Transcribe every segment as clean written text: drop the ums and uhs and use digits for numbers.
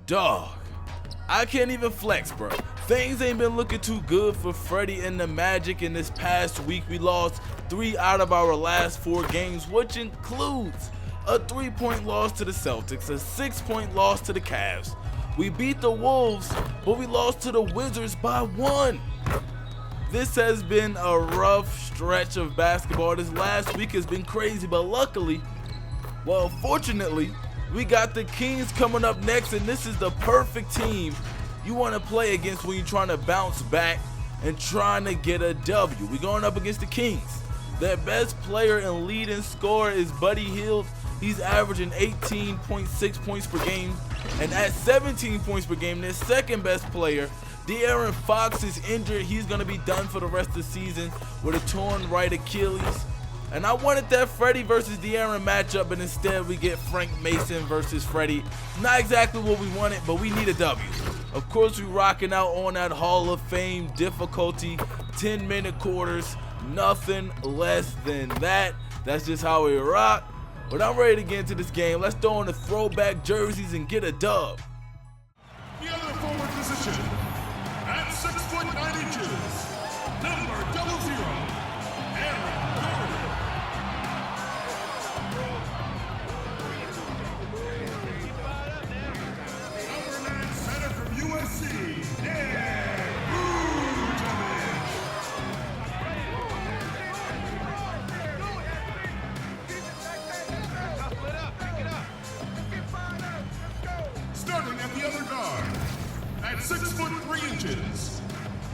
Dog, I can't even flex, bro. Things ain't been looking too good for Freddy and the Magic in this past week. We lost 3 out of our last 4 games, which includes a 3-point loss to the Celtics, a 6-point loss to the Cavs. We beat the Wolves, but we lost to the Wizards by 1. This has been a rough stretch of basketball. This last week has been crazy, but luckily, well, fortunately, we got the Kings coming up next, and this is the perfect team you want to play against when you're trying to bounce back and trying to get a W. We're going up against the Kings. Their best player and leading scorer is Buddy Hield. He's averaging 18.6 points per game, and at 17 points per game, their second best player, De'Aaron Fox, is injured. He's going to be done for the rest of the season with a torn right Achilles. And I wanted that Freddy versus De'Aaron matchup, but instead we get Frank Mason versus Freddy. Not exactly what we wanted, but we need a W. Of course, we rocking out on that Hall of Fame difficulty, 10-minute quarters, nothing less than that. That's just how we rock. But I'm ready to get into this game. Let's throw on the throwback jerseys and get a dub. The other forward position, at 6 foot 9 inches, number 00, Aaron Gordon. Number 9 center from USC, Dan Vujovic. Starting at the other guard, at 6 foot 3 inches,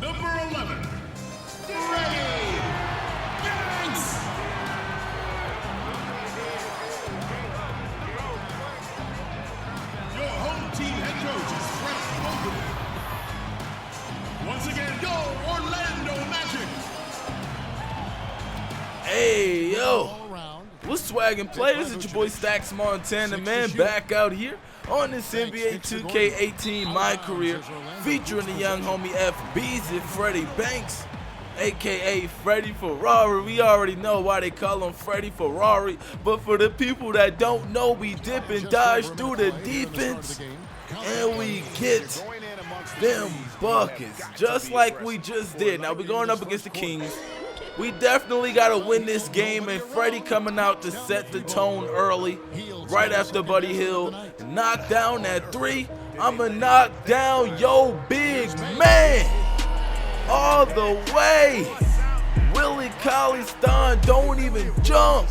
number 11, Freddy Banks. Your home team head coach is Fred Logan. Once again, your Orlando Magic. Hey, yo. What's swaggin' players? It's your boy StaxMontana, man, back out here on this NBA 2K18 MyCAREER, featuring the young homie FBZ, Freddie Banks, aka Freddie Ferrari. We already know why they call him Freddie Ferrari, but for the people that don't know, we dip and dodge through the defense and we get them buckets just like we just did. Now we're going up against the Kings. We definitely got to win this game, and Freddy coming out to set the tone early, right after Buddy Hield. Knock down that 3. I'ma knock down yo big man all the way. Willie Cauley-Stein don't even jump.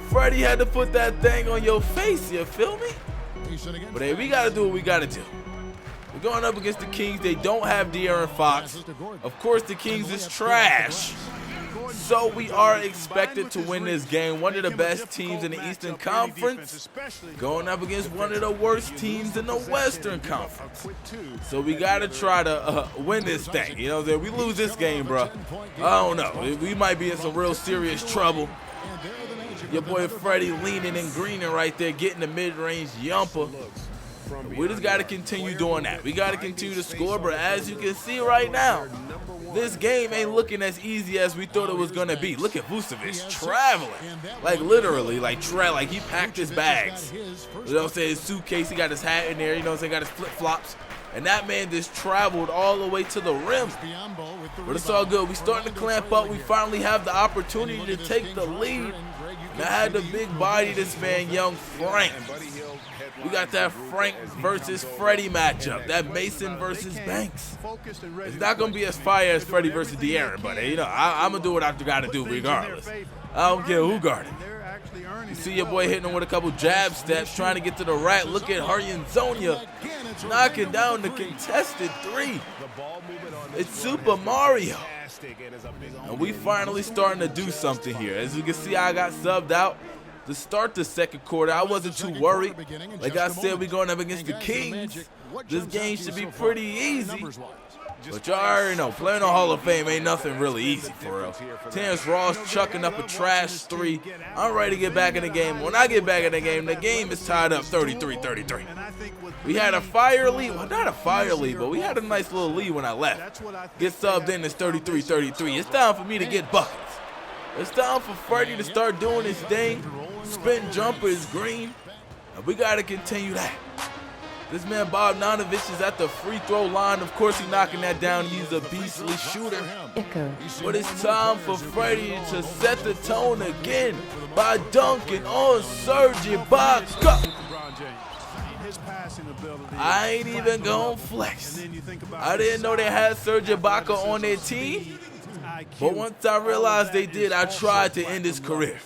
Freddy had to put that thing on your face, you feel me? But hey, we got to do what we got to do. We're going up against the Kings. They don't have De'Aaron Fox. Of course, the Kings is trash. So we are expected to win this game. One of the best teams in the Eastern Conference going up against one of the worst teams in the Western Conference. So we got to try to win this thing. You know what I'm saying? We lose this game, bro, I don't know. We might be in some real serious trouble. Your boy Freddy leaning and greening right there, getting the mid-range yumper. We just got to continue doing that. We got to continue to score, but as you can see right now, this game ain't looking as easy as we thought it was going to be. Look at Vujovic traveling. Like literally, like he packed his bags. You know what I'm saying? His suitcase, he got his hat in there, you know what I'm saying? Got his flip-flops. And that man just traveled all the way to the rim. But it's all good. We starting to clamp up. We finally have the opportunity to take the lead. And I had the big body, this man, young Frank. We got that Frank versus Freddy matchup. That Mason versus Banks. It's not going to be as fire as Freddy versus De'Aaron, but you know, I'm going to do what I got to do regardless. I don't care who guarded. You see your boy hitting him with a couple jab steps, trying to get to the rack. Look at Haryanzonia knocking down the contested 3. It's Super Mario. And we finally starting to do something here. As you can see, I got subbed out to start the second quarter. I wasn't too worried. Like I said, we're going up against the Kings. This game should be pretty easy. But y'all already know, playing on Hall of Fame ain't nothing really easy for real. Terrence Ross chucking up a trash 3. I'm ready to get back in the game. When I get back in the game is tied up 33-33. We had a fire lead. Well, not a fire lead, but we had a nice little lead when I left. Get subbed in, it's 33-33. It's time for me to get buckets. It's time for Freddy to start doing his thing. Spin jumper is green. And we got to continue that. This man Bogdanovich is at the free throw line. Of course, he's knocking that down. He's a beastly shooter. But it's time for Freddie to set the tone again by dunking on Serge Ibaka. I ain't even gonna flex. I didn't know they had Serge Ibaka on their team. But once I realized they did, I tried to end his career.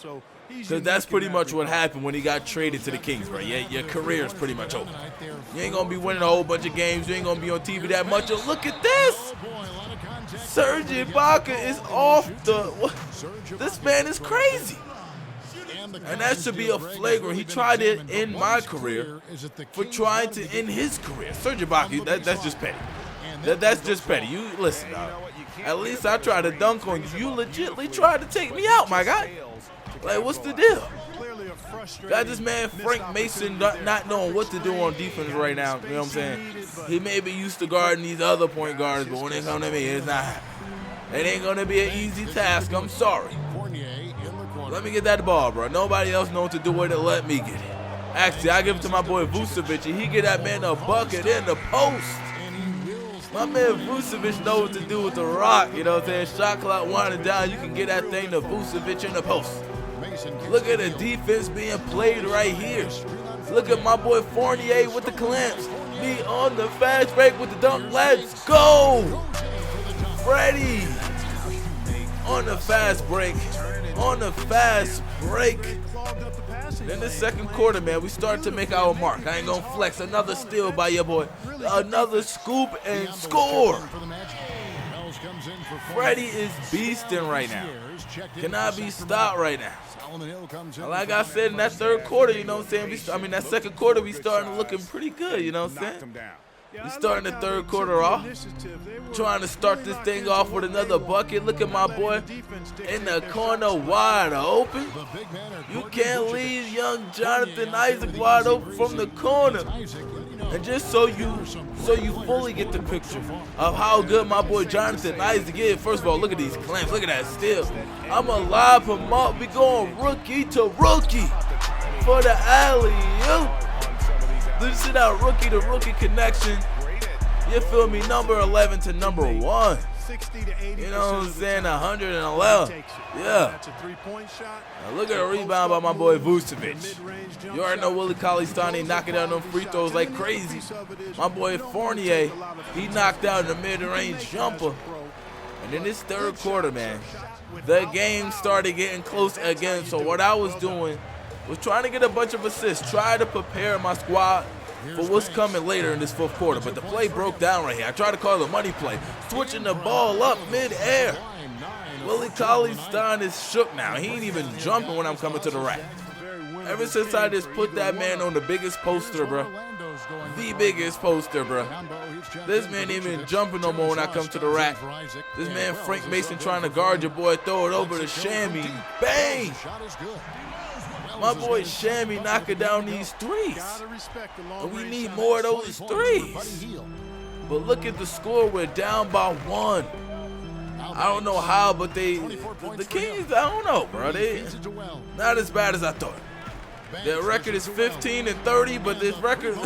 Because that's pretty much what happened when he got traded to the Kings, bro. Your career is pretty much over. You ain't going to be winning a whole bunch of games. You ain't going to be on TV that much. And look at this. Serge Ibaka is off the... This man is crazy. And that should be a flagrant. He tried to end my career for trying to end his career. Serge Ibaka, that's just petty. That's just petty. You listen, dog. At least I tried to dunk on you. You legitimately tried to take me out, my guy. Like, what's the deal? Got this man Frank Mason not knowing what to do on defense right now. You know what I'm saying? He may be used to guarding these other point guards, but when it comes to me, it's not. It ain't going to be an easy task. I'm sorry. Let me get that ball, bro. Nobody else knows what to do with it. Let me get it. Actually, I give it to my boy Vucevic, and he get that man a bucket in the post. My man Vucevic knows what to do with the rock. You know what I'm saying? Shot clock winding down. You can get that thing to Vucevic in the post. Look at the defense being played right here. Look at my boy Fournier with the clamps. Me on the fast break with the dunk. Let's go! Freddie on the fast break. On the fast break. Then the second quarter, man, we start to make our mark. I ain't gonna flex. Another steal by your boy. Another scoop and score. Freddie is beasting right now. Cannot be stopped right now. Like I said, in that third quarter, you know what I'm saying? That second quarter, we starting looking pretty good, you know what I'm saying? We starting the third quarter off. Trying to start this thing off with another bucket. Look at my boy in the corner wide open. You can't leave young Jonathan Isaac wide open from the corner. And just so you fully get the picture of how good my boy Jonathan Isaac is. First of all, look at these clamps. Look at that steal. I'm going to lob him up. We going rookie to rookie for the alley-oop. Did you see that rookie to rookie connection? You feel me? Number 11 to number 1. You know what I'm saying? 111. Yeah. Now look at the rebound by my boy Vucevic. You already know Willie Cauley-Stein knocking down them free throws like crazy. My boy Fournier, he knocked out the mid-range jumper. And in this third quarter, man, the game started getting close again. So what I was doing was trying to get a bunch of assists, try to prepare my squad for what's coming later in this fourth quarter. But the play broke down right here. I tried to call the money play, switching the ball up mid-air. Willie Cauley-Stein is shook now. He ain't even jumping when I'm coming to the rack. Ever since I just put that man on the biggest poster, bro. The biggest poster, bro. This man ain't even jumping no more when I come to the rack. This man Frank Mason trying to guard your boy, throw it over to Shammy. Bang! My boy Shammy knocking down these threes. And we need more of those threes. But look at the score. We're down by 1. I don't know how, but the Kings, I don't know, bro. They not as bad as I thought. Their record is 15-30, but this record,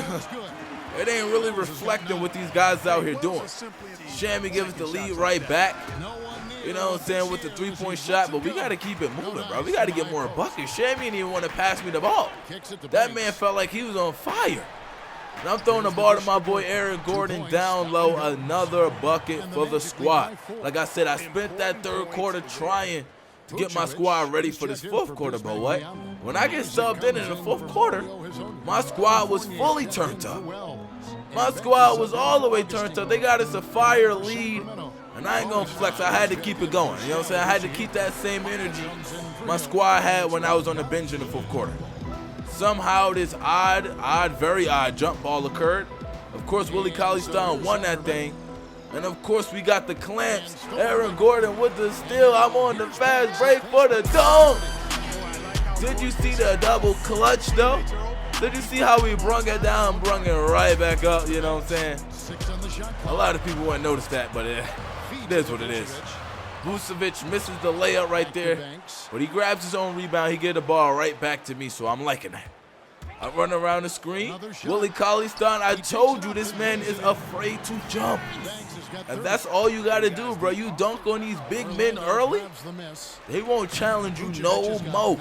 it ain't really reflecting what these guys out here doing. Shammy gives the lead right back. You know what I'm saying, with the three-point shot, but we got to keep it moving, bro. We got to get more buckets. Shammy didn't even want to pass me the ball. That man felt like he was on fire. And I'm throwing the ball to my boy Aaron Gordon down low. Another bucket for the squad. Like I said, I spent that third quarter trying to get my squad ready for this fourth quarter, but what? When I get subbed in the fourth quarter, my squad was fully turned up. My squad was all the way turned up. They got us a fire lead. And I ain't gonna flex, I had to keep it going. You know what I'm saying? I had to keep that same energy my squad had when I was on the bench in the fourth quarter. Somehow this very odd jump ball occurred. Of course, Willie Cauley-Stein won that thing. And of course, we got the clamps. Aaron Gordon with the steal. I'm on the fast break for the dunk. Did you see the double clutch though? Did you see how we brung it down, brung it right back up? You know what I'm saying? A lot of people wouldn't notice that, but it is what it is. Vucevic misses the layup right there, but he grabs his own rebound. He gets the ball right back to me, so I'm liking that. I run around the screen. Willie Cauley-Stein, I told you this man is afraid to jump. And that's all you got to do, bro. You dunk on these big men early, they won't challenge you no more.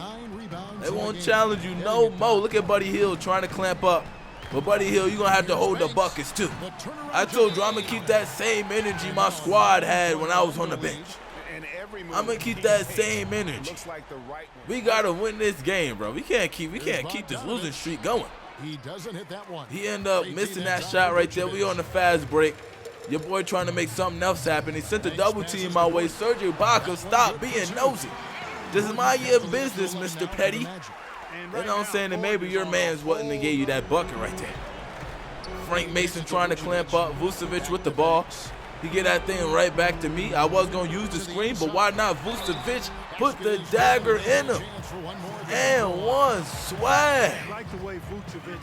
They won't challenge you no more. Look at Buddy Hield trying to clamp up. But Buddy Hield, you're going to have to hold the buckets too. I told you I'm going to keep that same energy my squad had when I was on the bench. I'm going to keep that same energy. We got to win this game, bro. We can't keep this losing streak going. He ended up missing that shot right there. We on the fast break. Your boy trying to make something else happen. He sent a double team my way. Sergio Ibaka, stop being nosy. This is my year of business, Mr. Petty. You know what I'm saying? And maybe your man's wasn't to give you that bucket right there. Frank Mason trying to clamp up. Vucevic with the ball. He get that thing right back to me. I was going to use the screen, but why not? Vucevic put the dagger in him. And one swag.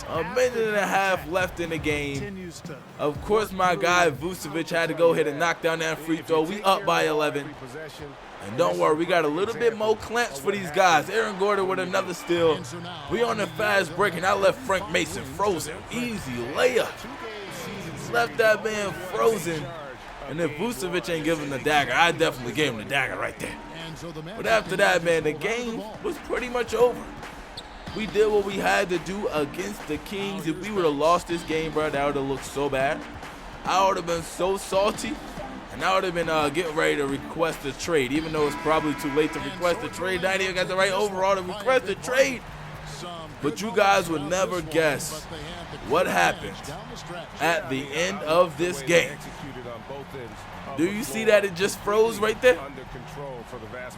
A minute and a half left in the game. Of course, my guy Vucevic had to go ahead and knock down that free throw. We up by 11. And don't worry, we got a little bit more clamps for these guys. Aaron Gordon with another steal. We on the fast break, and I left Frank Mason frozen. Easy layup. Left that man frozen. And if Vucevic ain't giving the dagger, I definitely gave him the dagger right there. But after that, man, the game was pretty much over. We did what we had to do against the Kings. If we would have lost this game, bro, that would have looked so bad. I would have been so salty. And I would have been getting ready to request a trade, even though it's probably too late to request a trade. Not even got the right overall to request a trade. But you guys would never guess what happened at the end of this game. Do you see that it just froze right there?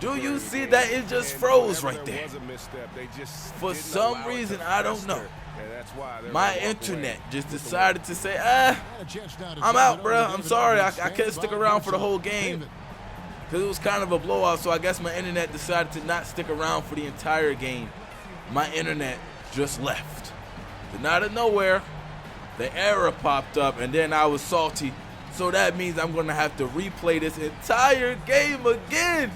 Do you see that it just froze right there? For some reason, I don't know. My internet just decided to say, I'm out, bro. I'm sorry. I can't stick around for the whole game because it was kind of a blowout. So I guess my internet decided to not stick around for the entire game. My internet just left. Then out of nowhere, the error popped up, and then I was salty. So that means I'm going to have to replay this entire game again.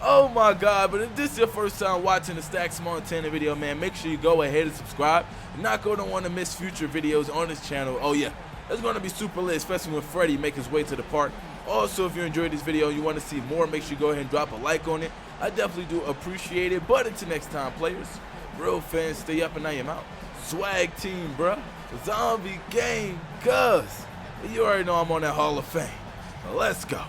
Oh my God, but if this is your first time watching the StaxMontana video, man, make sure you go ahead and subscribe. You're not going to want to miss future videos on this channel. Oh yeah, it's going to be super lit, especially when Freddy make his way to the park. Also, if you enjoyed this video and you want to see more, make sure you go ahead and drop a like on it. I definitely do appreciate it. But until next time, players, real fans, stay up and I am out. Swag team, bruh. Zombie gang, cuz. You already know I'm on that Hall of Fame. Let's go.